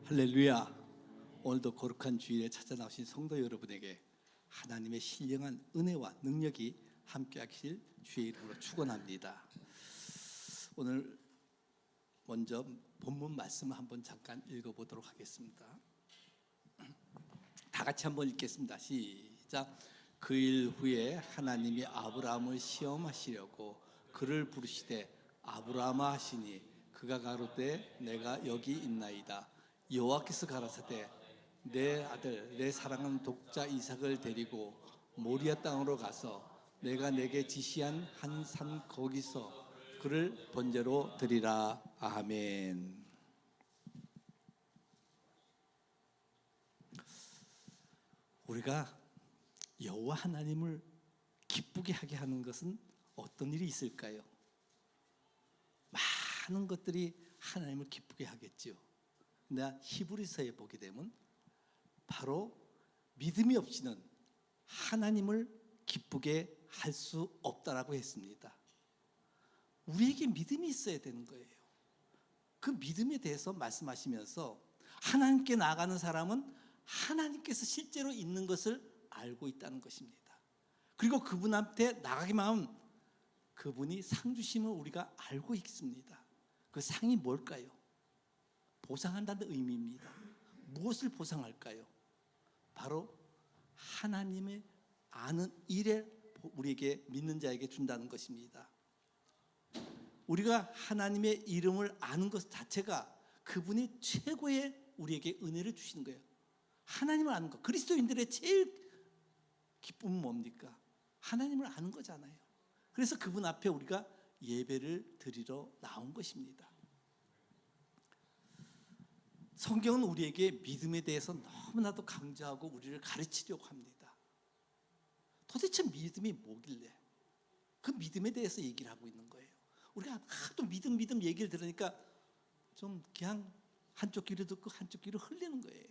할렐루야. 오늘도 거룩한 주일에 찾아 나오신 성도 여러분에게 하나님의 신령한 은혜와 능력이 함께하길 주의 이름으로 축원합니다. 오늘 먼저 본문 말씀을 한번 잠깐 읽어보도록 하겠습니다. 다 같이 한번 읽겠습니다. 시작. 그 일 후에 하나님이 아브라함을 시험하시려고 그를 부르시되 아브라함아 하시니 그가 가로되 내가 여기 있나이다. 여호와께서 가라사대 내 아들 내 사랑하는 독자 이삭을 데리고 모리아 땅으로 가서 내가 내게 지시한 한 산 거기서 그를 번제로 드리라. 아멘. 우리가 여호와 하나님을 기쁘게 하게 하는 것은 어떤 일이 있을까요? 많은 것들이 하나님을 기쁘게 하겠죠. 근데 히브리서에 보게 되면 바로 믿음이 없이는 하나님을 기쁘게 할 수 없다라고 했습니다. 우리에게 믿음이 있어야 되는 거예요. 그 믿음에 대해서 말씀하시면서 하나님께 나아가는 사람은 하나님께서 실제로 있는 것을 알고 있다는 것입니다. 그리고 그분한테 나가기만 하면 그분이 상 주심을 우리가 알고 있습니다. 그 상이 뭘까요? 보상한다는 의미입니다. 무엇을 보상할까요? 바로 하나님의 아는 일에 우리에게 믿는 자에게 준다는 것입니다. 우리가 하나님의 이름을 아는 것 자체가 그분이 최고의 우리에게 은혜를 주시는 거예요. 하나님을 아는 것. 그리스도인들의 제일 기쁨은 뭡니까? 하나님을 아는 거잖아요. 그래서 그분 앞에 우리가 예배를 드리러 나온 것입니다. 성경은 우리에게 믿음에 대해서 너무나도 강조하고 우리를 가르치려고 합니다. 도대체 믿음이 뭐길래 그 믿음에 대해서 얘기를 하고 있는 거예요. 우리가 하도 믿음 얘기를 들으니까 좀 그냥 한쪽 귀로 듣고 한쪽 귀로 흘리는 거예요.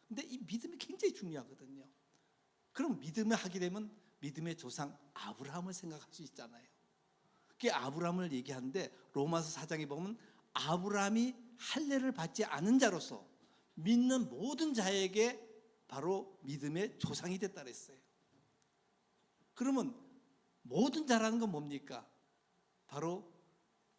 근데 이 믿음이 굉장히 중요하거든요. 그럼 믿음을 하게 되면 믿음의 조상 아브라함을 생각할 수 있잖아요. 그게 아브라함을 얘기하는데 로마서 4장에 보면 아브라함이 할례를 받지 않은 자로서 믿는 모든 자에게 바로 믿음의 조상이 됐다 그랬어요. 그러면 모든 자라는 건 뭡니까? 바로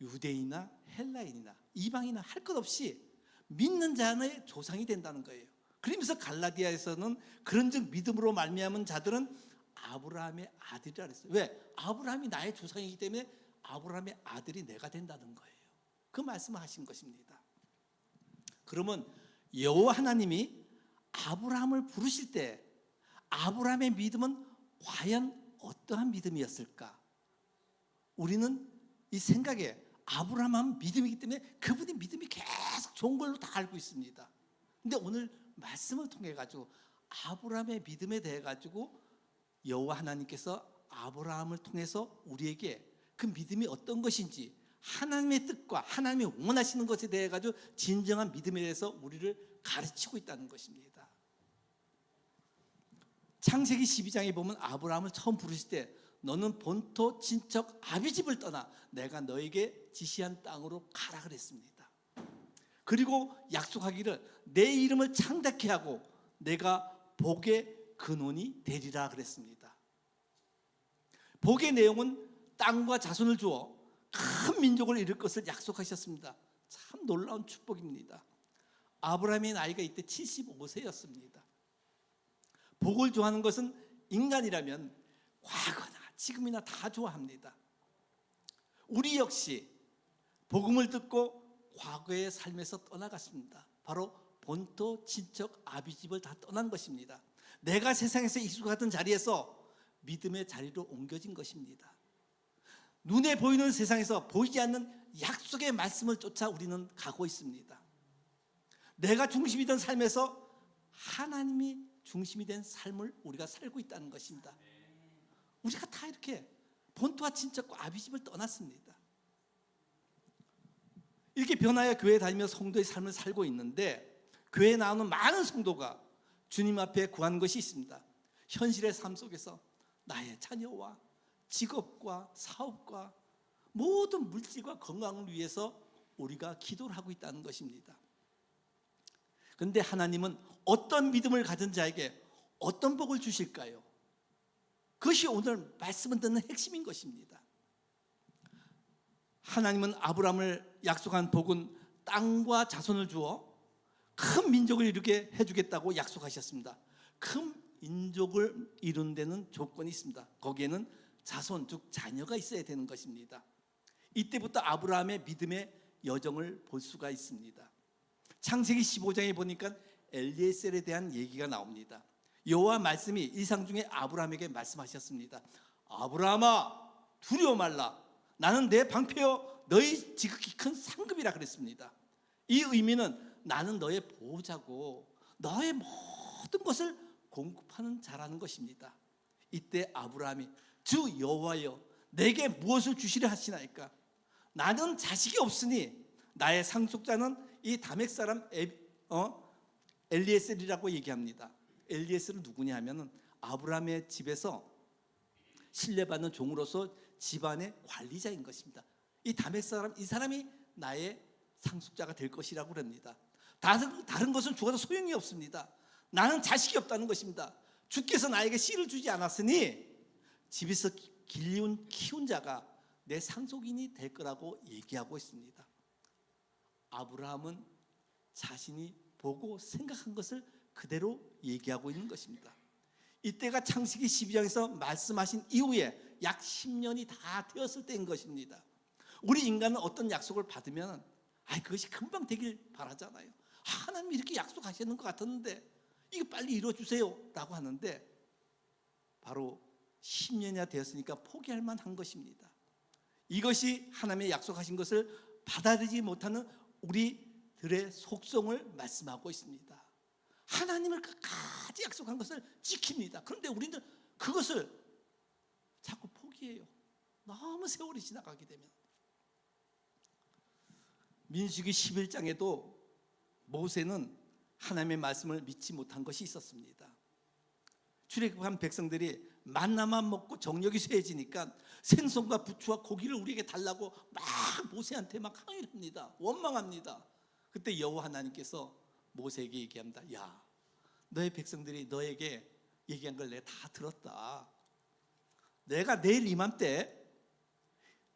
유대인이나 헬라인이나 이방인이나 할 것 없이 믿는 자의 조상이 된다는 거예요. 그러면서 갈라디아에서는 그런즉 믿음으로 말미암은 자들은 아브라함의 아들이라 그랬어요. 왜? 아브라함이 나의 조상이기 때문에 아브라함의 아들이 내가 된다는 거예요. 그 말씀을 하신 것입니다. 그러면 여호와 하나님이 아브라함을 부르실 때 아브라함의 믿음은 과연 어떠한 믿음이었을까? 우리는 이 생각에 아브라함은 믿음이기 때문에 그분이 믿음이 계속 좋은 걸로 다 알고 있습니다. 근데 오늘 말씀을 통해 가지고 아브라함의 믿음에 대해 가지고 여호와 하나님께서 아브라함을 통해서 우리에게 그 믿음이 어떤 것인지 하나님의 뜻과 하나님이 원하시는 것에 대해 가지고 진정한 믿음에 대해서 우리를 가르치고 있다는 것입니다. 창세기 12장에 보면 아브라함을 처음 부르실 때 너는 본토 친척 아비집을 떠나 내가 너에게 지시한 땅으로 가라 그랬습니다. 그리고 약속하기를 내 이름을 창대케 하고 내가 복의 근원이 되리라 그랬습니다. 복의 내용은 땅과 자손을 주어 큰 민족을 이룰 것을 약속하셨습니다. 참 놀라운 축복입니다. 아브라함의 나이가 이때 75세였습니다. 복을 좋아하는 것은 인간이라면 과거나 지금이나 다 좋아합니다. 우리 역시 복음을 듣고 과거의 삶에서 떠나갔습니다. 바로 본토 친척 아비집을 다 떠난 것입니다. 내가 세상에서 익숙하던 자리에서 믿음의 자리로 옮겨진 것입니다. 눈에 보이는 세상에서 보이지 않는 약속의 말씀을 쫓아 우리는 가고 있습니다. 내가 중심이던 삶에서 하나님이 중심이 된 삶을 우리가 살고 있다는 것입니다. 우리가 다 이렇게 본토와 친척과 아비집을 떠났습니다. 이렇게 변화의 교회에 다니며 성도의 삶을 살고 있는데 교회에 나오는 많은 성도가 주님 앞에 구하는 것이 있습니다. 현실의 삶 속에서 나의 자녀와 직업과 사업과 모든 물질과 건강을 위해서 우리가 기도를 하고 있다는 것입니다. 그런데 하나님은 어떤 믿음을 가진 자에게 어떤 복을 주실까요? 그것이 오늘 말씀을 듣는 핵심인 것입니다. 하나님은 아브라함을 약속한 복은 땅과 자손을 주어 큰 민족을 이루게 해주겠다고 약속하셨습니다. 큰 민족을 이룬 데는 조건이 있습니다. 거기에는 자손, 즉 자녀가 있어야 되는 것입니다. 이때부터 아브라함의 믿음의 여정을 볼 수가 있습니다. 창세기 15장에 보니까 엘리에셀에 대한 얘기가 나옵니다. 여호와 말씀이 이상 중에 아브라함에게 말씀하셨습니다. 아브라함아, 두려워 말라. 나는 내 방패여 너희 지극히 큰 상급이라 그랬습니다. 이 의미는 나는 너의 보호자고 너의 모든 것을 공급하는 자라는 것입니다. 이때 아브라함이 주 여호와여 내게 무엇을 주시려 하시나이까? 나는 자식이 없으니 나의 상속자는 이 다멕 사람 엘리에셀이라고 얘기합니다. 엘리에셀은 누구냐 하면은 아브라함의 집에서 신뢰받는 종으로서 집안의 관리자인 것입니다. 이 다멕 사람, 이 사람이 나의 상속자가 될 것이라고 합니다. 다른 것은 죽어도 소용이 없습니다. 나는 자식이 없다는 것입니다. 주께서 나에게 씨를 주지 않았으니 집에서 키운 자가 내 상속인이 될 거라고 얘기하고 있습니다. 아브라함은 자신이 보고 생각한 것을 그대로 얘기하고 있는 것입니다. 이때가 창세기 12장에서 말씀하신 이후에 약 10년이 다 되었을 때인 것입니다. 우리 인간은 어떤 약속을 받으면 그것이 금방 되길 바라잖아요. 하나님이 이렇게 약속하시는 것 같았는데 이거 빨리 이루어주세요 라고 하는데 바로 10년이나 되었으니까 포기할 만한 것입니다. 이것이 하나님의 약속하신 것을 받아들이지 못하는 우리들의 속성을 말씀하고 있습니다. 하나님을 끝까지 약속한 것을 지킵니다. 그런데 우리는 그것을 자꾸 포기해요. 너무 세월이 지나가게 되면. 민수기 11장에도 모세는 하나님의 말씀을 믿지 못한 것이 있었습니다. 출애굽한 백성들이 만나만 먹고 정력이 쇠해지니까 생선과 부추와 고기를 우리에게 달라고 막 모세한테 막 항의를 합니다. 원망합니다. 그때 여호와 하나님께서 모세에게 얘기합니다. 야, 너의 백성들이 너에게 얘기한 걸 내가 다 들었다. 내가 내일 이맘때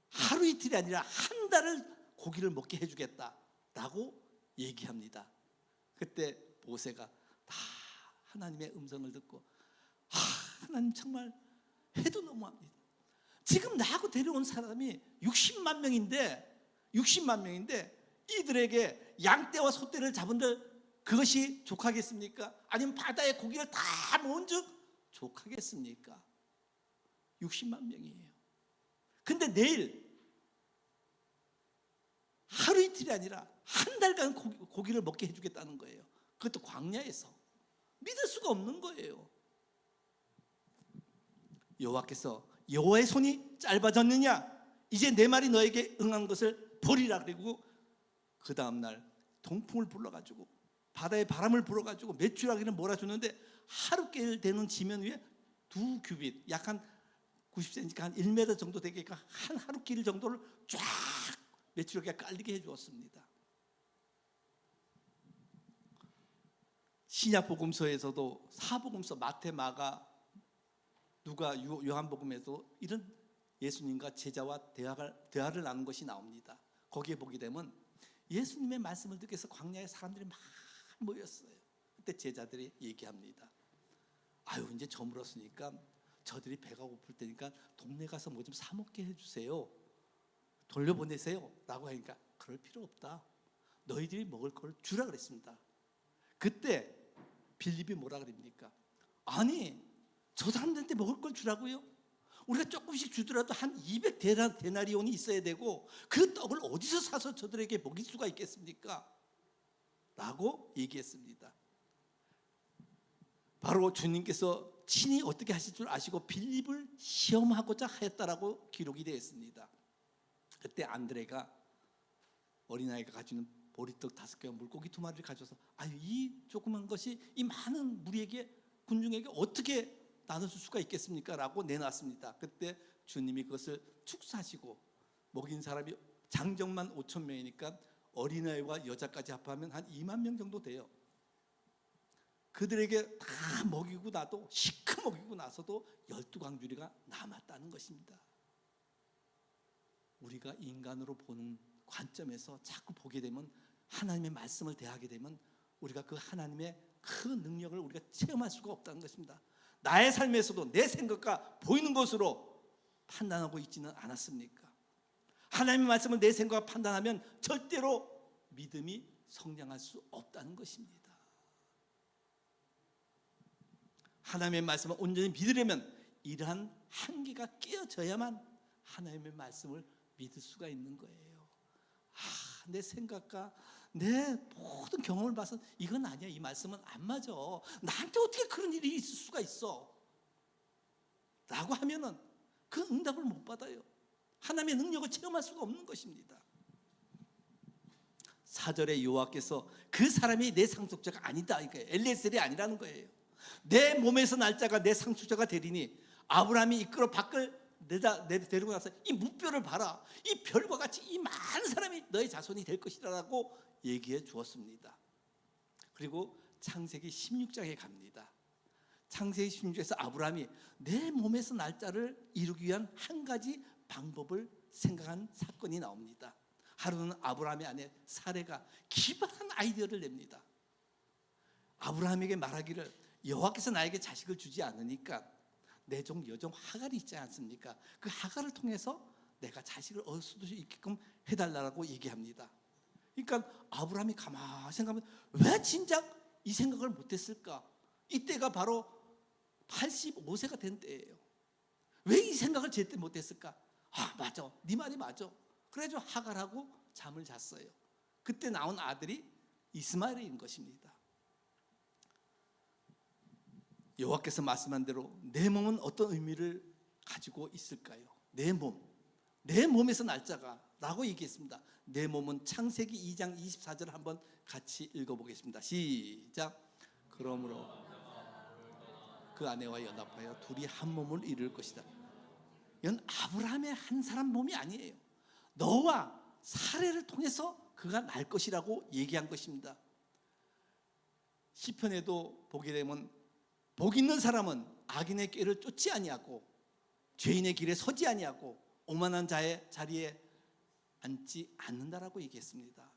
하루 이틀이 아니라 한 달을 고기를 먹게 해주겠다라고 얘기합니다. 그때 모세가 다 하나님의 음성을 듣고 하나님 정말 해도 너무합니다. 지금 나하고 데려온 사람이 60만 명인데 이들에게 양떼와 소떼를 잡은들 그것이 족하겠습니까? 아니면 바다에 고기를 다 모은 즉 족하겠습니까? 60만 명이에요. 근데 내일 하루 이틀이 아니라 한 달간 고기를 먹게 해주겠다는 거예요. 그것도 광야에서. 믿을 수가 없는 거예요. 여호와께서 여호와의 손이 짧아졌느냐? 이제 내 말이 너에게 응한 것을 버리라. 그리고 그 다음날 동풍을 불러가지고 바다에 바람을 불어가지고 메추라기를 몰아주는데 하루길 되는 지면 위에 2규빗 약 한 90cm니까 한 1m 정도 되니까 한 하루길 정도를 쫙 메추라기가 깔리게 해주었습니다. 신약복음서에서도 사복음서 마태, 마가, 누가, 요한복음에도 이런 예수님과 제자와 대화를 나눈 것이 나옵니다. 거기에 보게 되면 예수님의 말씀을 듣기 위해서 광야에 사람들이 많이 모였어요. 그때 제자들이 얘기합니다. 이제 저물었으니까 저들이 배가 고플 테니까 동네 가서 뭐 좀 사 먹게 해주세요. 돌려보내세요 라고 하니까 그럴 필요 없다. 너희들이 먹을 걸 주라 그랬습니다. 그때 빌립이 뭐라 그럽니까? 아니 저 사람들한테 먹을 걸 주라고요? 우리가 조금씩 주더라도 한 200데나리온이 있어야 되고 그 떡을 어디서 사서 저들에게 먹일 수가 있겠습니까? 라고 얘기했습니다. 바로 주님께서 친히 어떻게 하실 줄 아시고 빌립을 시험하고자 하였다라고 기록이 되어 있습니다. 그때 안드레가 어린아이가 가지는 보리떡 5개와 물고기 2마리를 가져서 이 조그만 것이 이 많은 무리에게 군중에게 어떻게 나눠줄 수가 있겠습니까? 라고 내놨습니다. 그때 주님이 그것을 축사하시고 먹인 사람이 장정만 5,000명이니까 어린아이와 여자까지 합하면 한 2만 명 정도 돼요. 그들에게 다 먹이고 나도 시큼 먹이고 나서도 12광주리가 남았다는 것입니다. 우리가 인간으로 보는 관점에서 자꾸 보게 되면, 하나님의 말씀을 대하게 되면 우리가 그 하나님의 그 능력을 우리가 체험할 수가 없다는 것입니다. 나의 삶에서도 내 생각과 보이는 것으로 판단하고 있지는 않았습니까? 하나님의 말씀을 내 생각과 판단하면 절대로 믿음이 성장할 수 없다는 것입니다. 하나님의 말씀을 온전히 믿으려면 이러한 한계가 깨어져야만 하나님의 말씀을 믿을 수가 있는 거예요. 내 생각과 내 모든 경험을 봐서 이건 아니야, 이 말씀은 안 맞아, 나한테 어떻게 그런 일이 있을 수가 있어 라고 하면은 그 응답을 못 받아요. 하나님의 능력을 체험할 수가 없는 것입니다. 4절에 여호와께서 그 사람이 내 상속자가 아니다, 이거예요. 엘리에셀이 아니라는 거예요. 내 몸에서 날 자가 내 상속자가 되리니 아브라함이 이끌어 밖을 데리고 나서 이 무뼈를 봐라, 이 별과 같이 이 많은 사람이 너의 자손이 될 것이라고 얘기해 주었습니다. 그리고 창세기 16장에 갑니다. 창세기 16장에서 아브라함이 내 몸에서 날짜를 이루기 위한 한 가지 방법을 생각한 사건이 나옵니다. 하루는 아브라함의 아내 사레가 기발한 아이디어를 냅니다. 아브라함에게 말하기를, 여호와께서 나에게 자식을 주지 않으니까 내 종 여종 하갈이 있지 않습니까? 그 하갈을 통해서 내가 자식을 얻을 수 있게끔 해달라고 얘기합니다. 그러니까 아브라함이 가만히 생각하면 왜 진작 이 생각을 못했을까? 이때가 바로 85세가 된 때예요. 왜 이 생각을 제때 못했을까? 맞아, 네 말이 맞아. 그래서 하갈하고 잠을 잤어요. 그때 나온 아들이 이스마엘인 것입니다. 여호와께서 말씀한 대로 내 몸은 어떤 의미를 가지고 있을까요? 내 몸에서 날짜가 라고 얘기했습니다. 내 몸은 창세기 2장 24절을 한번 같이 읽어보겠습니다. 시작. 그러므로 그 아내와 연합하여 둘이 한 몸을 이룰 것이다. 이건 아브라함의 한 사람 몸이 아니에요. 너와 사레를 통해서 그가 날 것이라고 얘기한 것입니다. 시편에도 보게 되면 복 있는 사람은 악인의 꾀를 쫓지 아니하고 죄인의 길에 서지 아니하고 오만한 자의 자리에 앉지 않는다라고 얘기했습니다.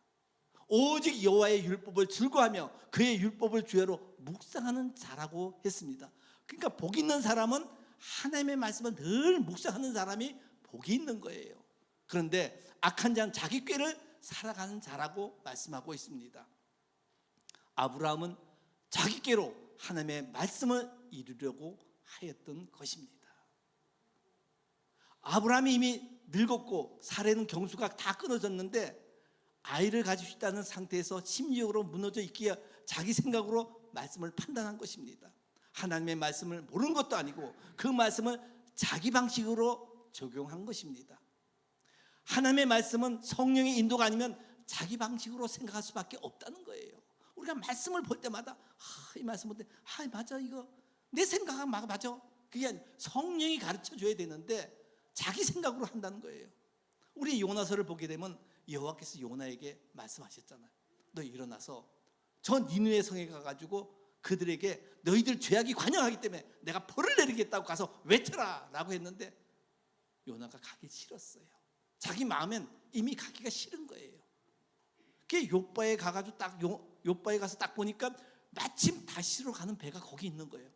오직 여호와의 율법을 즐거워하며 그의 율법을 주야로 묵상하는 자라고 했습니다. 그러니까 복 있는 사람은 하나님의 말씀을 늘 묵상하는 사람이 복이 있는 거예요. 그런데 악한 자는 자기 꾀를 살아가는 자라고 말씀하고 있습니다. 아브라함은 자기 꾀로 하나님의 말씀을 이루려고 하였던 것입니다. 아브라함이 이미 늙었고 사례는 경수가 다 끊어졌는데 아이를 가지고 싶다는 상태에서 심리적으로 무너져 있기에 자기 생각으로 말씀을 판단한 것입니다. 하나님의 말씀을 모르는 것도 아니고 그 말씀을 자기 방식으로 적용한 것입니다. 하나님의 말씀은 성령의 인도가 아니면 자기 방식으로 생각할 수밖에 없다는 거예요. 우리가 말씀을 볼 때마다 이 말씀 볼 때 맞아, 이거 내 생각은 맞아. 그게 아니라 성령이 가르쳐 줘야 되는데 자기 생각으로 한다는 거예요. 우리 요나서를 보게 되면 여호와께서 요나에게 말씀하셨잖아요. 너 일어나서 저 니느웨 성에 가가지고 그들에게 너희들 죄악이 관영하기 때문에 내가 벌을 내리겠다고 가서 외쳐라 라고 했는데 요나가 가기 싫었어요. 자기 마음엔 이미 가기가 싫은 거예요. 그게 욥바에 가가지고 욥바에 가서 딱 보니까 마침 다시로 가는 배가 거기 있는 거예요.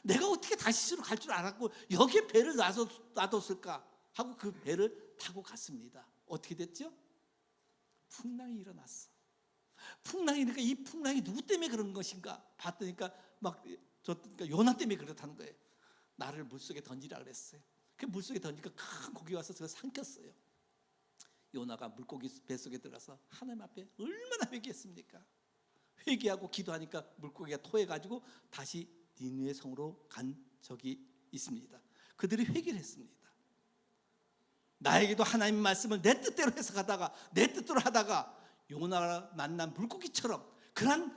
내가 어떻게 다시로 갈 줄 알았고 여기에 배를 놔뒀을까 하고 그 배를 타고 갔습니다. 어떻게 됐죠? 풍랑이 일어났어. 풍랑이니까 이 풍랑이 누구 때문에 그런 것인가 봤더니까 그러니까 요나 때문에 그렇다는 거예요. 나를 물속에 던지라 그랬어요. 그 물속에 던지니까 큰 고기 와서 제가 삼켰어요. 요나가 물고기 뱃속에 들어가서 하나님 앞에 얼마나 회개했습니까? 회개하고 기도하니까 물고기가 토해가지고 다시 니느웨 성으로 간 적이 있습니다. 그들이 회개를 했습니다. 나에게도 하나님의 말씀을 내 뜻대로 해석하다가 내 뜻대로 하다가 요나가 만난 물고기처럼 그런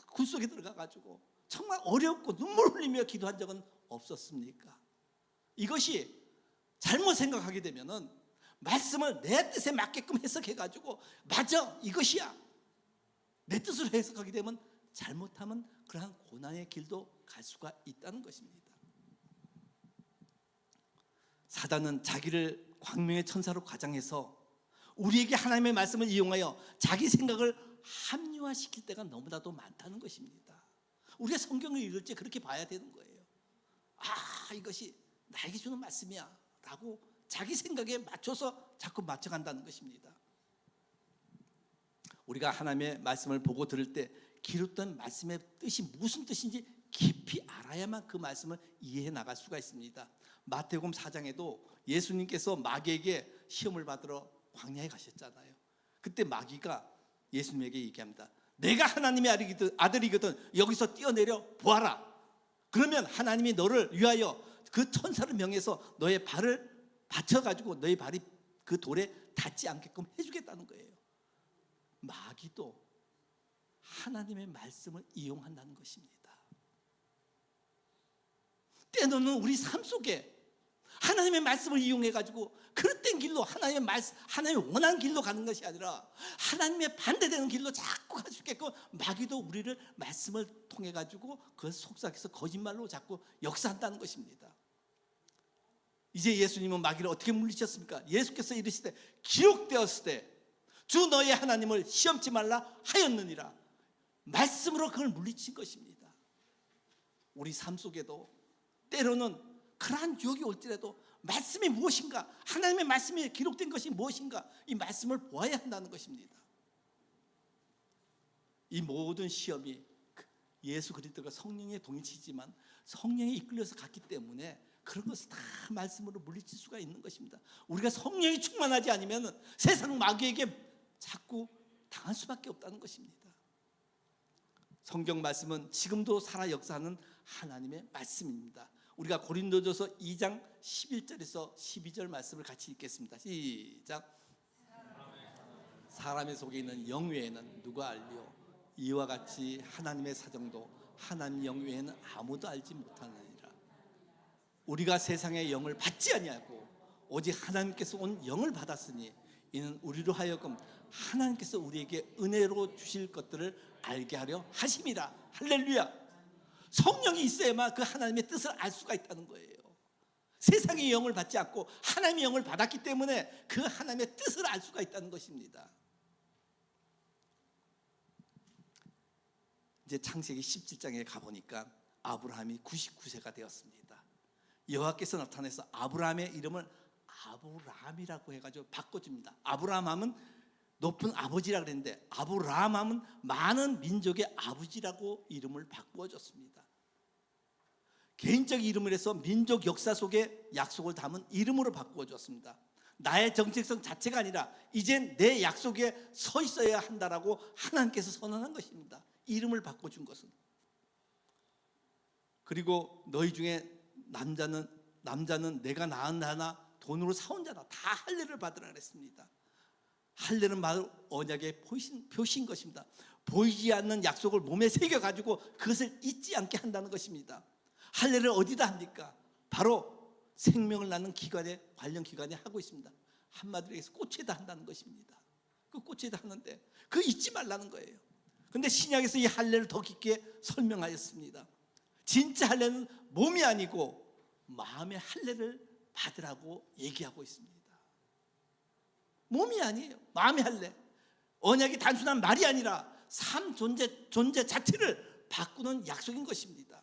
굴 속에 들어가가지고 정말 어렵고 눈물 흘리며 기도한 적은 없었습니까? 이것이 잘못 생각하게 되면은 말씀을 내 뜻에 맞게끔 해석해가지고 맞아, 이것이야 내 뜻으로 해석하게 되면 잘못하면 그러한 고난의 길도 갈 수가 있다는 것입니다. 사단은 자기를 광명의 천사로 과장해서 우리에게 하나님의 말씀을 이용하여 자기 생각을 합리화시킬 때가 너무나도 많다는 것입니다. 우리가 성경을 읽을 때 그렇게 봐야 되는 거예요. 이것이 나에게 주는 말씀이야 라고 자기 생각에 맞춰서 자꾸 맞춰간다는 것입니다. 우리가 하나님의 말씀을 보고 들을 때 기록된 말씀의 뜻이 무슨 뜻인지 깊이 알아야만 그 말씀을 이해해 나갈 수가 있습니다. 마태복음 4장에도 예수님께서 마귀에게 시험을 받으러 광야에 가셨잖아요. 그때 마귀가 예수님에게 얘기합니다. 내가 하나님의 아들이거든 여기서 뛰어내려 보아라. 그러면 하나님이 너를 위하여 그 천사를 명해서 너의 발을 받쳐가지고 너의 발이 그 돌에 닿지 않게끔 해주겠다는 거예요. 마귀도 하나님의 말씀을 이용한다는 것입니다. 때로는 우리 삶 속에 하나님의 말씀을 이용해가지고 그릇된 길로 하나님의 원하는 길로 가는 것이 아니라 하나님의 반대되는 길로 자꾸 갈 수 있게끔 마귀도 우리를 말씀을 통해가지고 그것을 속삭여서 거짓말로 자꾸 역사한다는 것입니다. 이제 예수님은 마귀를 어떻게 물리쳤습니까? 예수께서 이르시되 기록되었을 때 주 너의 하나님을 시험치 말라 하였느니라. 말씀으로 그걸 물리친 것입니다. 우리 삶 속에도 때로는 그러한 유혹이 올지라도 말씀이 무엇인가, 하나님의 말씀이 기록된 것이 무엇인가, 이 말씀을 보아야 한다는 것입니다. 이 모든 시험이 예수 그리스도가 성령의 동일치지만 성령에 이끌려서 갔기 때문에 그런 것을 다 말씀으로 물리칠 수가 있는 것입니다. 우리가 성령이 충만하지 않으면 세상 마귀에게 자꾸 당할 수밖에 없다는 것입니다. 성경 말씀은 지금도 살아 역사하는 하나님의 말씀입니다. 우리가 고린도전서 2장 11절에서 12절 말씀을 같이 읽겠습니다. 시작. 사람의 속에 있는 영 외에는 누가 알리요? 이와 같이 하나님의 사정도 하나님 영 외에는 아무도 알지 못하느니라. 우리가 세상의 영을 받지 아니하고 오직 하나님께서 온 영을 받았으니 이는 우리로 하여금 하나님께서 우리에게 은혜로 주실 것들을 알게 하려 하심이라. 할렐루야. 성령이 있어야만 그 하나님의 뜻을 알 수가 있다는 거예요. 세상의 영을 받지 않고 하나님의 영을 받았기 때문에 그 하나님의 뜻을 알 수가 있다는 것입니다. 이제 창세기 17장에 가보니까 아브라함이 99세가 되었습니다. 여호와께서 나타나서 아브라함의 이름을 아브라함이라고 해가지고 바꿔줍니다. 아브라함 하면 높은 아버지라 그랬는데 아브라함 하면 많은 민족의 아버지라고 이름을 바꾸어줬습니다. 개인적 이름을 해서 민족 역사 속에 약속을 담은 이름으로 바꾸어줬습니다. 나의 정체성 자체가 아니라 이젠 내 약속에 서 있어야 한다라고 하나님께서 선언한 것입니다. 이름을 바꿔준 것은. 그리고 너희 중에 남자는 내가 낳은 자나 돈으로 사온 자나 다 할례를 받으라 그랬습니다. 할례는 바로 언약의 표시인 것입니다. 보이지 않는 약속을 몸에 새겨가지고 그것을 잊지 않게 한다는 것입니다. 할례를 어디다 합니까? 바로 생명을 낳는 기관에, 관련 기관에 하고 있습니다. 한마디로 해서 꽃에다 한다는 것입니다. 그 꽃에다 하는데 그거 잊지 말라는 거예요. 그런데 신약에서 이 할례를 더 깊게 설명하였습니다. 진짜 할례는 몸이 아니고 마음의 할례를 받으라고 얘기하고 있습니다. 몸이 아니에요. 마음의 할례. 언약이 단순한 말이 아니라 삶 존재 자체를 바꾸는 약속인 것입니다.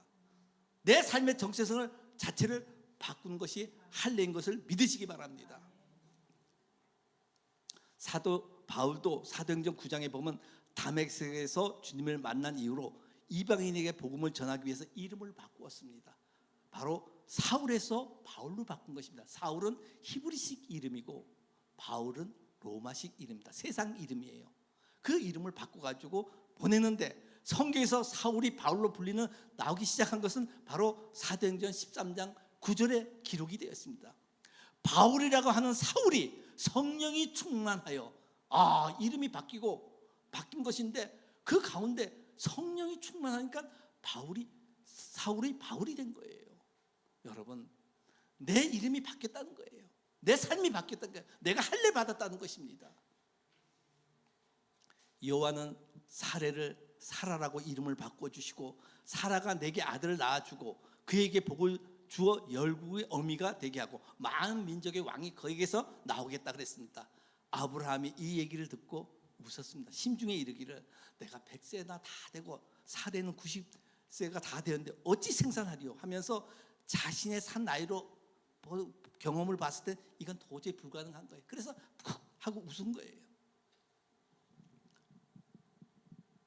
내 삶의 정체성을 자체를 바꾸는 것이 할례인 것을 믿으시기 바랍니다. 사도 바울도 사도행전 9장에 보면 다메섹에서 주님을 만난 이후로 이방인에게 복음을 전하기 위해서 이름을 바꾸었습니다. 바로 사울에서 바울로 바꾼 것입니다. 사울은 히브리식 이름이고 바울은 로마식 이름입니다. 세상 이름이에요. 그 이름을 바꿔가지고 보내는데 성경에서 사울이 바울로 불리는 나오기 시작한 것은 바로 사도행전 13장 9절에 기록이 되어 있습니다. 바울이라고 하는 사울이 성령이 충만하여 이름이 바뀐 것인데 그 가운데 성령이 충만하니까 사울이 바울이 된 거예요. 여러분, 내 이름이 바뀌었다는 거예요. 내 삶이 바뀌었다는 거예요. 내가 할례 받았다는 것입니다. 요한은 사례를 사라라고 이름을 바꿔주시고 사라가 내게 아들을 낳아주고 그에게 복을 주어 열국의 어미가 되게 하고 많은 민족의 왕이 거기에서 나오겠다 그랬습니다. 아브라함이 이 얘기를 듣고 웃었습니다. 심중에 이르기를 내가 100세나 다 되고 사례는 90세가 다 되었는데 어찌 생산하리요 하면서 자신의 산 나이로 경험을 봤을 때 이건 도저히 불가능한 거예요. 그래서 푹 하고 웃은 거예요.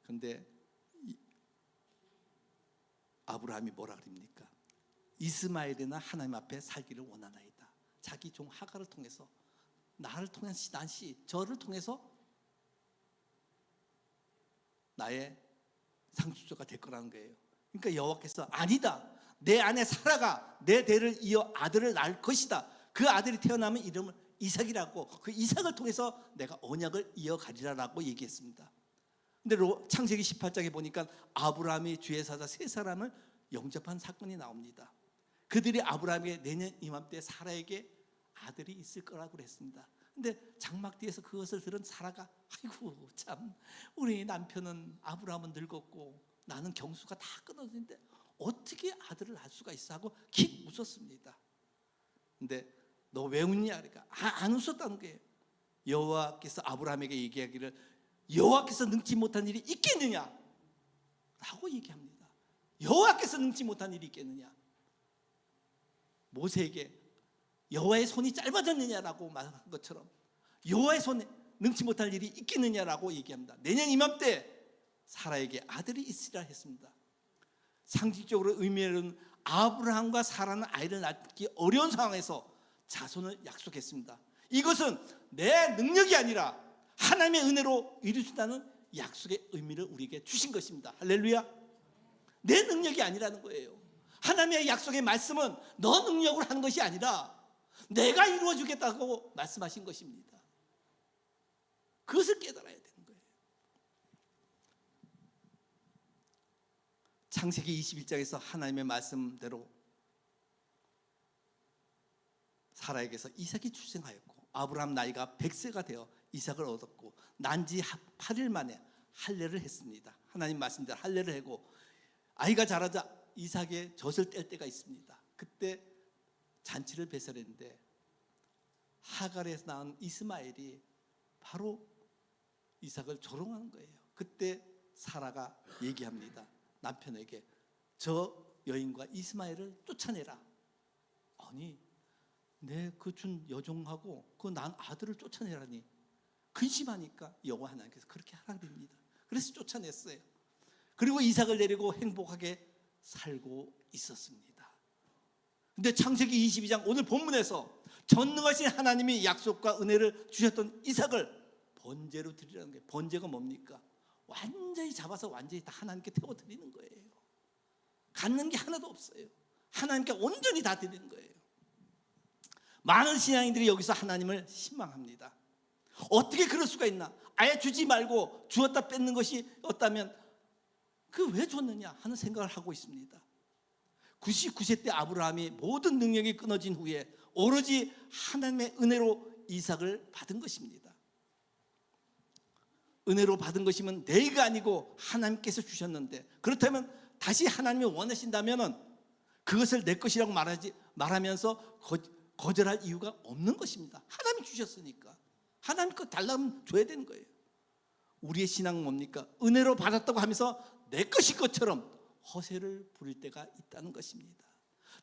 그런데 아브라함이 뭐라 그럽니까? 이스마엘이나 하나님 앞에 살기를 원하나이다. 자기 종 하가를 통해서 나를 통해서 저를 통해서 나의 상속자가 될 거라는 거예요. 그러니까 여호와께서 아니다. 내 아내 사라가 내 대를 이어 아들을 낳을 것이다. 그 아들이 태어나면 이름을 이삭이라고 그 이삭을 통해서 내가 언약을 이어가리라라고 얘기했습니다. 근데 창세기 18장에 보니까 아브라함이 주의 사자 세 사람을 영접한 사건이 나옵니다. 그들이 아브라함에게 내년 이맘때 사라에게 아들이 있을 거라고 그랬습니다. 근데 장막 뒤에서 그것을 들은 사라가 아이고 참 우리 남편은 아브라함은 늙었고 나는 경수가 다 끊어졌는데 어떻게 아들을 낳을 수가 있어 하고 킥 웃었습니다. 근데 너 왜 웃냐? 그러니까 안 웃었다는 거예요. 여호와께서 아브라함에게 얘기하기를 여호와께서 능치 못한 일이 있겠느냐 라고 얘기합니다. 여호와께서 능치 못한 일이 있겠느냐. 모세에게 여호와의 손이 짧아졌느냐라고 말한 것처럼 여호와의 손에 능치 못할 일이 있겠느냐라고 얘기합니다. 내년 이맘때 사라에게 아들이 있으리라 했습니다. 상식적으로 의미는 아브라함과 사라는 아이를 낳기 어려운 상황에서 자손을 약속했습니다. 이것은 내 능력이 아니라 하나님의 은혜로 이루신다는 약속의 의미를 우리에게 주신 것입니다. 할렐루야. 내 능력이 아니라는 거예요. 하나님의 약속의 말씀은 너 능력으로 하는 것이 아니라 내가 이루어 주겠다고 말씀하신 것입니다. 그것을 깨달아야 되는 거예요. 창세기 21장에서 하나님의 말씀대로 사라에게서 이삭이 출생하였고 아브라함 나이가 100세가 되어 이삭을 얻었고 난지 8일 만에 할례를 했습니다. 하나님 말씀대로 할례를 하고 아이가 자라자 이삭의 젖을 뗄 때가 있습니다. 그때 잔치를 배설했는데 하갈에서 낳은 이스마엘이 바로 이삭을 조롱하는 거예요. 그때 사라가 얘기합니다. 남편에게 저 여인과 이스마엘을 쫓아내라. 아니 내 그 준 여종하고 그 난 아들을 쫓아내라니 근심하니까 여호와 하나님께서 그렇게 하라 그럽니다. 그래서 쫓아냈어요. 그리고 이삭을 데리고 행복하게 살고 있었습니다. 근데 창세기 22장 오늘 본문에서 전능하신 하나님이 약속과 은혜를 주셨던 이삭을 번제로 드리라는 거예요. 번제가 뭡니까? 완전히 잡아서 완전히 다 하나님께 태워 드리는 거예요. 갖는 게 하나도 없어요. 하나님께 온전히 다 드리는 거예요. 많은 신앙인들이 여기서 하나님을 신망합니다. 어떻게 그럴 수가 있나? 아예 주지 말고 주었다 뺏는 것이 없다면 그 왜 줬느냐 하는 생각을 하고 있습니다. 99세 때 아브라함이 모든 능력이 끊어진 후에 오로지 하나님의 은혜로 이삭을 받은 것입니다. 은혜로 받은 것이면 내가 아니고 하나님께서 주셨는데 그렇다면 다시 하나님이 원하신다면 그것을 내 것이라고 말하면서 거절할 이유가 없는 것입니다. 하나님이 주셨으니까 하나님 것 달라면 줘야 되는 거예요. 우리의 신앙은 뭡니까? 은혜로 받았다고 하면서 내 것인 것처럼 허세를 부릴 때가 있다는 것입니다.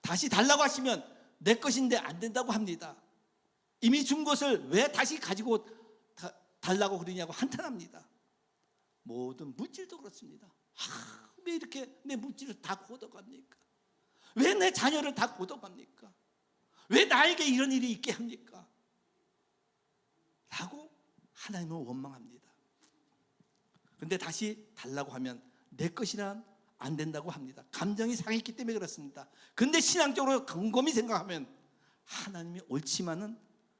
다시 달라고 하시면 내 것인데 안 된다고 합니다. 이미 준 것을 왜 다시 가지고 달라고 그러냐고 한탄합니다. 모든 물질도 그렇습니다. 왜 이렇게 내 물질을 다 걷어갑니까? 왜 내 자녀를 다 걷어갑니까? 왜 나에게 이런 일이 있게 합니까? 라고 하나님은 원망합니다. 그런데 다시 달라고 하면 내 것이란 안 된다고 합니다. 감정이 상했기 때문에 그렇습니다. 그런데 신앙적으로 곰곰이 생각하면 하나님이 옳지만은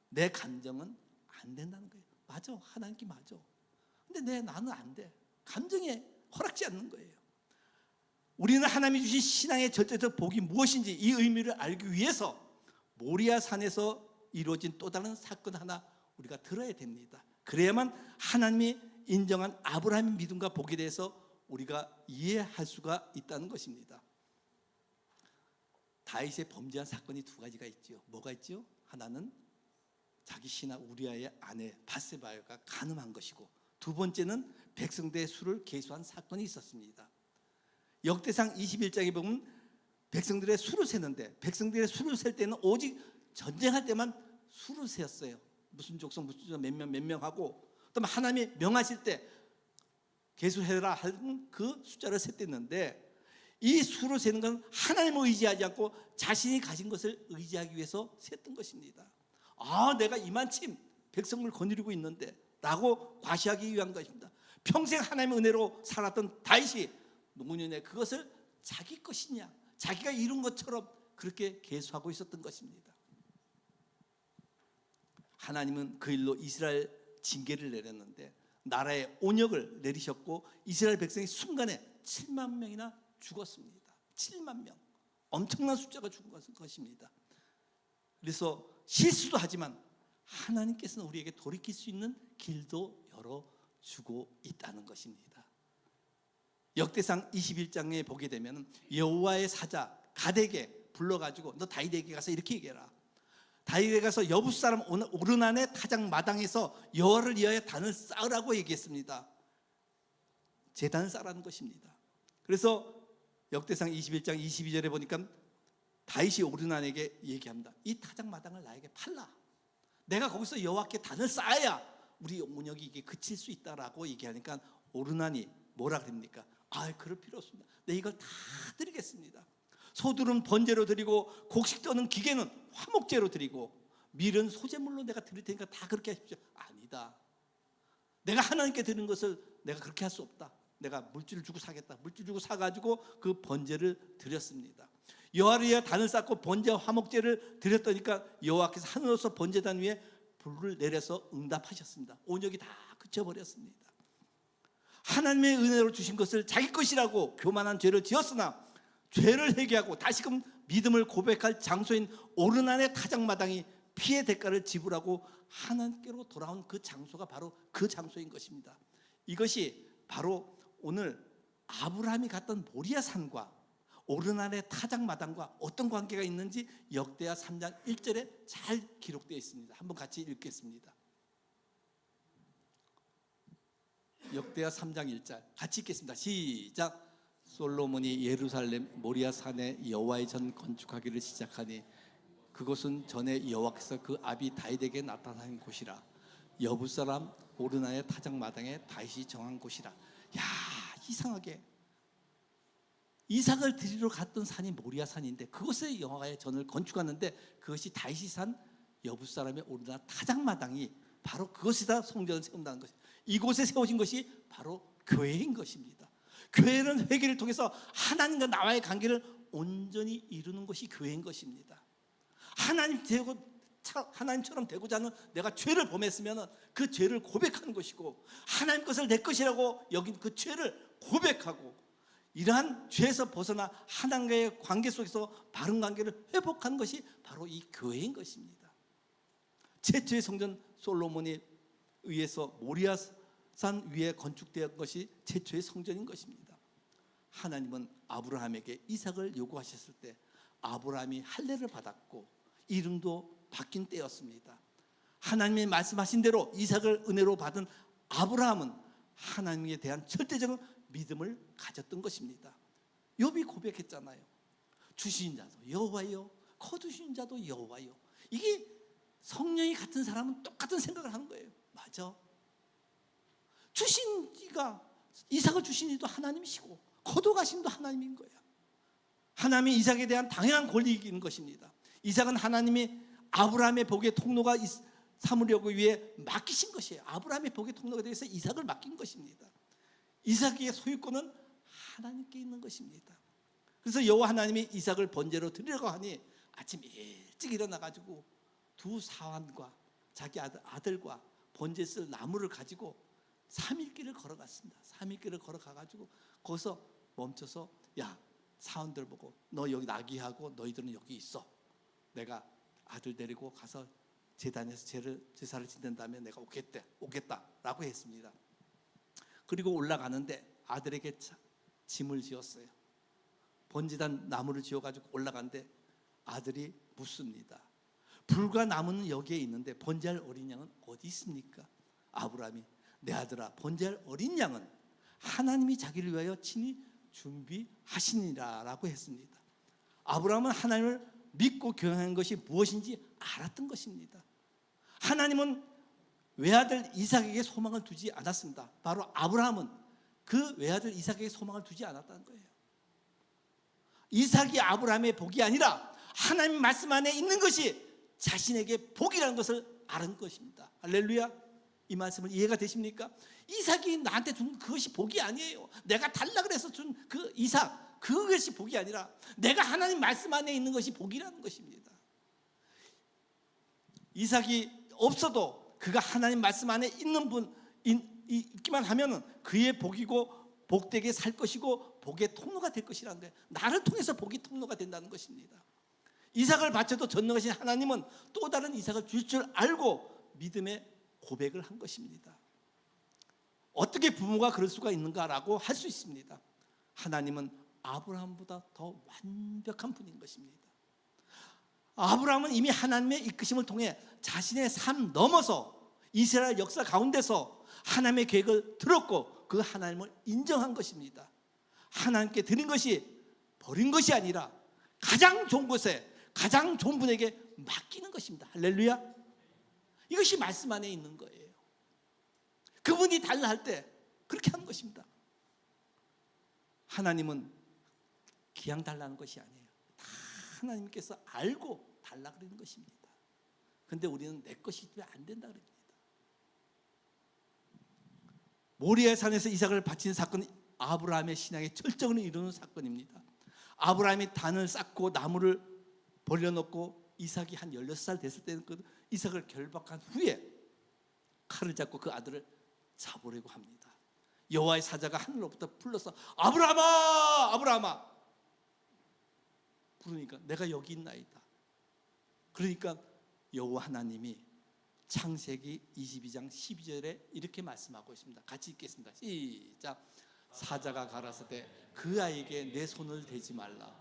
내 감정은 안 된다는 거예요. 맞아, 하나님께 맞아. 근데 나는 안 돼. 감정에 허락지 않는 거예요. 우리는 하나님이 주신 신앙의 절대적 복이 무엇인지 이 의미를 알기 위해서 모리아 산에서 이루어진 또 다른 사건 하나 우리가 들어야 됩니다. 그래야만 하나님이 인정한 아브라함의 믿음과 복에 대해서 우리가 이해할 수가 있다는 것입니다. 다윗의 범죄한 사건이 두 가지가 있죠. 뭐가 있죠? 하나는 자기 신하 우리아의 아내 바세바가 간음한 것이고, 두 번째는 백성들의 수를 계수한 사건이 있었습니다. 역대상 21장에 보면 백성들의 수를 세는데, 백성들의 수를 셀 때는 오직 전쟁할 때만 수를 세었어요. 무슨 족속 무슨 족속 몇 명 하고, 또 하나님이 명하실 때 계수해라 하는 그 숫자를 셌댔는데, 이 수를 세는 건 하나님을 의지하지 않고 자신이 가진 것을 의지하기 위해서 셌던 것입니다. 내가 이만큼 백성을 거느리고 있는데 라고 과시하기 위한 것입니다. 평생 하나님의 은혜로 살았던 다윗이 노년에 그것을 자기 것이냐, 자기가 이룬 것처럼 그렇게 계수하고 있었던 것입니다. 하나님은 그 일로 이스라엘 징계를 내렸는데 나라에 온역을 내리셨고, 이스라엘 백성이 순간에 7만 명이나 죽었습니다. 7만 명, 엄청난 숫자가 죽은 것입니다. 그래서 실수도 하지만 하나님께서는 우리에게 돌이킬 수 있는 길도 열어주고 있다는 것입니다. 역대상 21장에 보게 되면 여호와의 사자 갓에게 불러가지고 너 다윗에게 가서 이렇게 얘기해라. 다윗에게 가서 여부 사람 오르난의 타작 마당에서 여호와를 위하여 단을 쌓으라고 얘기했습니다. 제단을 쌓으라는 것입니다. 그래서 역대상 21장 22절에 보니까 다윗이 오르난에게 얘기합니다. 이 타작 마당을 나에게 팔라. 내가 거기서 여호와께 단을 쌓아야 우리 온역이 이게 그칠 수 있다라고 얘기하니까 오르난이 뭐라 그럽니까? 그럴 필요 없습니다. 내 이걸 다 드리겠습니다. 소들은 번제로 드리고 곡식 떠는 기계는 화목제로 드리고 밀은 소제물로 내가 드릴 테니까 다 그렇게 하십시오. 아니다. 내가 하나님께 드리는 것을 내가 그렇게 할 수 없다. 내가 물질을 주고 사겠다. 물질 주고 사가지고 그 번제를 드렸습니다. 여호와를 위하여 단을 쌓고 번제와 화목제를 드렸더니까 여호와께서 하늘로서 번제단 위에 불을 내려서 응답하셨습니다. 온역이 다 그쳐버렸습니다. 하나님의 은혜로 주신 것을 자기 것이라고 교만한 죄를 지었으나 죄를 회개하고 다시금 믿음을 고백할 장소인 오르난의 타작마당이 피의 대가를 지불하고 하나님께로 돌아온 그 장소가 바로 그 장소인 것입니다. 이것이 바로 오늘 아브라함이 갔던 모리아 산과 오르난의 타작마당과 어떤 관계가 있는지 역대하 3장 1절에 잘 기록되어 있습니다. 한번 같이 읽겠습니다. 역대하 3장 1절 같이 읽겠습니다. 시작. 솔로몬이 예루살렘 모리아 산에 여호와의 전 건축하기를 시작하니 그곳은 전에 여호와께서 그 아비 다윗에게 나타난 곳이라. 여부 사람 오르나의 타작마당에 다윗이 정한 곳이라. 야, 이상하게 이삭을 드리러 갔던 산이 모리아 산인데 그곳에 여호와의 전을 건축하는데 그것이 다윗이 산 여부 사람의 오르나 타작마당이 바로 그것이다 성전을 세운다는 것이, 이곳에 세워진 것이 바로 교회인 것입니다. 교회는 회개를 통해서 하나님과 나와의 관계를 온전히 이루는 것이 교회인 것입니다. 하나님처럼 되고자 하는 내가 죄를 범했으면 그 죄를 고백하는 것이고, 하나님 것을 내 것이라고 여긴 그 죄를 고백하고 이러한 죄에서 벗어나 하나님과의 관계 속에서 바른 관계를 회복하는 것이 바로 이 교회인 것입니다. 최초의 성전 솔로몬에 의해서 모리아 산 위에 건축된 것이 최초의 성전인 것입니다. 하나님은 아브라함에게 이삭을 요구하셨을 때 아브라함이 할례를 받았고 이름도 바뀐 때였습니다. 하나님이 말씀하신 대로 이삭을 은혜로 받은 아브라함은 하나님에 대한 절대적인 믿음을 가졌던 것입니다. 욥이 고백했잖아요. 주신 자도 여호와요, 거두신 자도 여호와요. 이게 성령이 같은 사람은 똑같은 생각을 하는 거예요. 맞아. 주신 이가 이삭을 주신 이도 하나님이시고 거둬가심도 하나님인 거야. 하나님이 이삭에 대한 당연한 권리인 것입니다. 이삭은 하나님이 아브라함의 복의 통로가 삼으려고 위해 맡기신 것이에요. 아브라함의 복의 통로가 되어서 이삭을 맡긴 것입니다. 이삭의 소유권은 하나님께 있는 것입니다. 그래서 여호와 하나님이 이삭을 번제로 드리려고 하니 아침 일찍 일어나가지고 두 사환과 자기 아들과 번제 쓸 나무를 가지고 3일 길을 걸어갔습니다. 3일 길을 걸어가가지고 거기서 멈춰서 야, 사원들 보고 너 여기 나귀하고 너희들은 여기 있어. 내가 아들 데리고 가서 제단에서 제사를 지낸 다음에 내가 오겠다라고 했습니다. 그리고 올라가는데 아들에게 짐을 지었어요. 번제단 나무를 지어가지고 올라간데 아들이 묻습니다. 불과 나무는 여기에 있는데 번제할 어린 양은 어디 있습니까? 아브라함이 내 아들아, 번제할 어린 양은 하나님이 자기를 위하여 친히 준비하시니라 라고 했습니다. 아브라함은 하나님을 믿고 경외하는 것이 무엇인지 알았던 것입니다. 하나님은 외아들 이삭에게 소망을 두지 않았습니다. 바로 아브라함은 그 외아들 이삭에게 소망을 두지 않았다는 거예요. 이삭이 아브라함의 복이 아니라 하나님 말씀 안에 있는 것이 자신에게 복이라는 것을 아는 것입니다. 할렐루야. 이 말씀은 이해가 되십니까? 이삭이 나한테 준 그것이 복이 아니에요. 내가 달라 그래서 준 그 이삭, 그것이 복이 아니라 내가 하나님 말씀 안에 있는 것이 복이라는 것입니다. 이삭이 없어도 그가 하나님 말씀 안에 있는 분 있기만 하면은 그의 복이고 복되게 살 것이고 복의 통로가 될 것이라는 거예요. 나를 통해서 복이 통로가 된다는 것입니다. 이삭을 바쳐도 전능하신 하나님은 또 다른 이삭을 줄 줄 알고 믿음의 고백을 한 것입니다. 어떻게 부모가 그럴 수가 있는가라고 할 수 있습니다. 하나님은 아브라함보다 더 완벽한 분인 것입니다. 아브라함은 이미 하나님의 이끄심을 통해 자신의 삶 넘어서 이스라엘 역사 가운데서 하나님의 계획을 들었고 그 하나님을 인정한 것입니다. 하나님께 드린 것이 버린 것이 아니라 가장 좋은 곳에 가장 좋은 분에게 맡기는 것입니다. 할렐루야. 이것이 말씀 안에 있는 거예요. 그분이 달라 할 때 그렇게 하는 것입니다. 하나님은 그냥 달라는 것이 아니에요. 다 하나님께서 알고 달라 그러는 것입니다. 그런데 우리는 내 것이 있으면 안 된다 그럽니다. 모리아 산에서 이삭을 바친 사건은 아브라함의 신앙의 절정을 이루는 사건입니다. 아브라함이 단을 쌓고 나무를 벌려놓고 이삭이 한 16살 됐을 때는 그 이삭을 결박한 후에 칼을 잡고 그 아들을 잡으려고 합니다. 여호와의 사자가 하늘로부터 불러서 아브라함아, 아브라함아 부르니까 내가 여기 있나이다. 그러니까 여호와 하나님이 창세기 22장 12절에 이렇게 말씀하고 있습니다. 같이 읽겠습니다. 시작. 사자가 가라사대 그 아이에게 내 손을 대지 말라.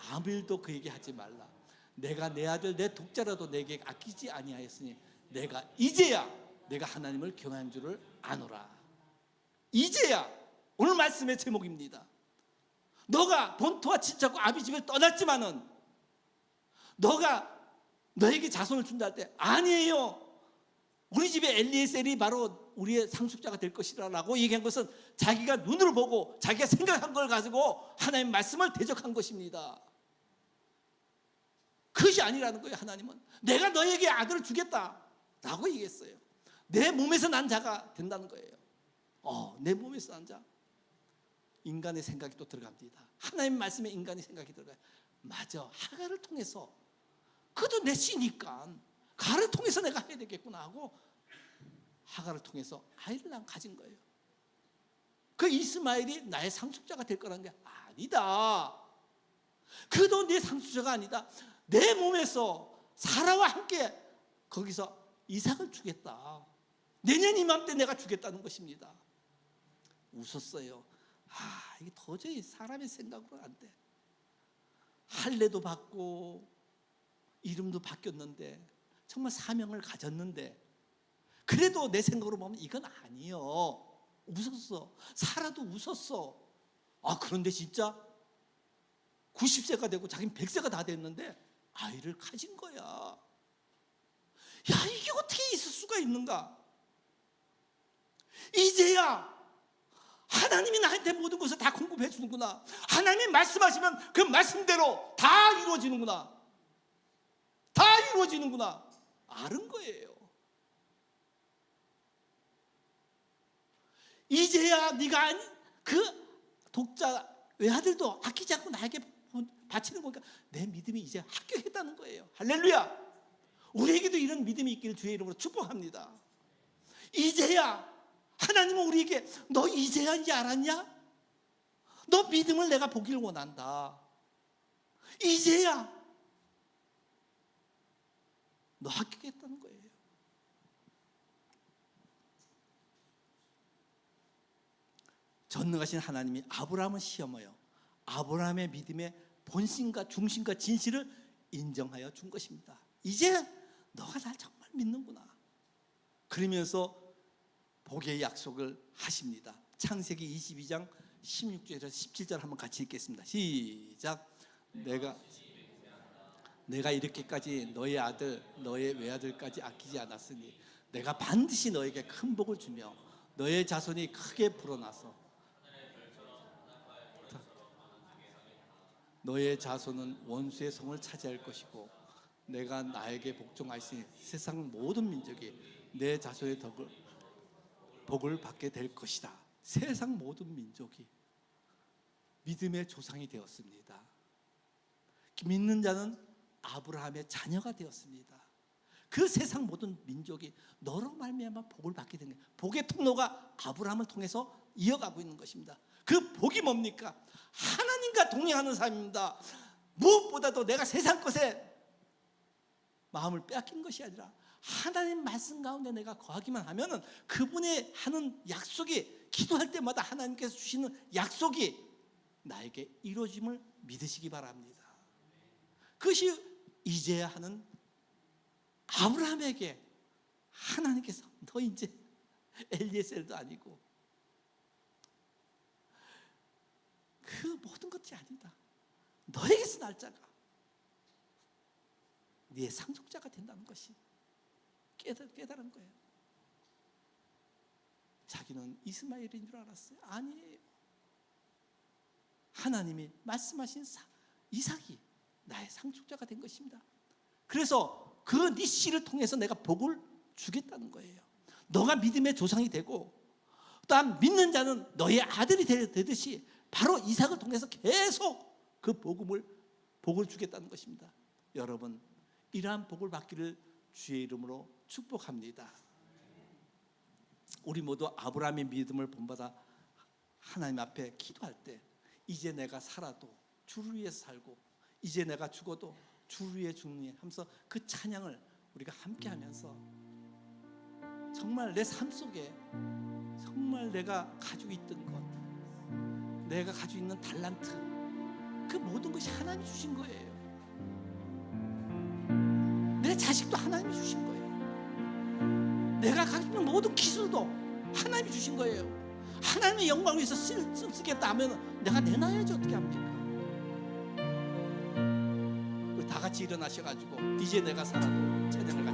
아무 일도 그에게 하지 말라. 내가 내 아들 내 독자라도 내게 아끼지 아니하였으니 내가 이제야 내가 하나님을 경외한 줄을 아노라. 이제야 오늘 말씀의 제목입니다. 너가 본토와 친척과 아비 집을 떠났지만은 너가 너에게 자손을 준다 할 때 아니에요. 우리 집에 엘리에셀이 바로 우리의 상속자가 될 것이라고 얘기한 것은 자기가 눈으로 보고 자기가 생각한 걸 가지고 하나님 말씀을 대적한 것입니다. 그것이 아니라는 거예요. 하나님은 내가 너에게 아들을 주겠다라고 얘기했어요. 내 몸에서 난 자가 된다는 거예요. 내 몸에서 난 자. 인간의 생각이 또 들어갑니다. 하나님 말씀에 인간의 생각이 들어가요. 맞아, 하가를 통해서 그도 내 씨니까 가를 통해서 내가 해야 되겠구나 하고 하가를 통해서 아이를 난 가진 거예요. 그 이스마엘이 나의 상속자가 될 거라는 게 아니다. 그도 내 상속자가 아니다. 내 몸에서 사라와 함께 거기서 이삭을 주겠다. 내년 이맘때 내가 주겠다는 것입니다. 웃었어요. 이게 도저히 사람의 생각으로 안 돼. 할례도 받고 이름도 바뀌었는데 정말 사명을 가졌는데 그래도 내 생각으로 보면 이건 아니요. 웃었어. 사라도 웃었어. 그런데 진짜 90세가 되고 자기는 100세가 다 됐는데 아이를 가진 거야. 야, 이게 어떻게 있을 수가 있는가? 이제야 하나님이 나한테 모든 것을 다 공급해 주는구나. 하나님이 말씀하시면 그 말씀대로 다 이루어지는구나. 다 이루어지는구나. 아는 거예요. 이제야 네가 그 독자 외아들도 아끼지 않고 나에게 바치는 거니까 내 믿음이 이제 합격했다는 거예요. 할렐루야. 우리에게도 이런 믿음이 있기를 주의 이름으로 축복합니다. 이제야 하나님은 우리에게 너 이제야 이제 알았냐? 너 믿음을 내가 보기를 원한다. 이제야 너 합격했다는 거예요. 전능하신 하나님이 아브라함을 시험하여 아브라함의 믿음의 본심과 중심과 진실을 인정하여 준 것입니다. 이제 너가 날 정말 믿는구나. 그러면서 복의 약속을 하십니다. 창세기 22장 16절에서 17절 한번 같이 읽겠습니다. 시작. 내가 이렇게까지 너의 아들 너의 외아들까지 아끼지 않았으니 내가 반드시 너에게 큰 복을 주며 너의 자손이 크게 불어나서 너의 자손은 원수의 성을 차지할 것이고 내가 나에게 복종하시니 세상 모든 민족이 내 자손의 복을 받게 될 것이다. 세상 모든 민족이 믿음의 조상이 되었습니다. 믿는 자는 아브라함의 자녀가 되었습니다. 그 세상 모든 민족이 너로 말미암아 복을 받게 된 거예요. 복의 통로가 아브라함을 통해서 이어가고 있는 것입니다. 그 복이 뭡니까? 하나님과 동행하는 삶입니다. 무엇보다도 내가 세상 것에 마음을 빼앗긴 것이 아니라 하나님 말씀 가운데 내가 거하기만 하면은 그분의 하는 약속이, 기도할 때마다 하나님께서 주시는 약속이 나에게 이루어짐을 믿으시기 바랍니다. 그것이 이제야 하는 아브라함에게 하나님께서 너 이제 엘리에셀도 아니고 그 모든 것이 아니다. 너에게서 날짜가 네의 상속자가 된다는 것이 깨달은 거예요. 자기는 이스마엘인 줄 알았어요. 아니에요. 하나님이 말씀하신 이삭이 나의 상속자가 된 것입니다. 그래서 그 네 씨를 통해서 내가 복을 주겠다는 거예요. 너가 믿음의 조상이 되고 또한 믿는 자는 너의 아들이 되듯이 바로 이삭을 통해서 계속 그 복을 주겠다는 것입니다. 여러분, 이러한 복을 받기를 주의 이름으로 축복합니다. 우리 모두 아브라함의 믿음을 본받아 하나님 앞에 기도할 때 이제 내가 살아도 주를 위해서 살고 이제 내가 죽어도 주를 위해 죽니 하면서 그 찬양을 우리가 함께 하면서 정말 내 삶 속에 정말 내가 가지고 있던 것, 내가 가지고 있는 달란트, 그 모든 것이 하나님이 주신 거예요. 내 자식도 하나님이 주신 거예요. 내가 가지고 있는 모든 기술도 하나님이 주신 거예요. 하나님의 영광을 위해서 쓰겠다 하면 내가 내놔야지 어떻게 합니까? 우리 다 같이 일어나셔가지고 이제 내가 살아도 찬양을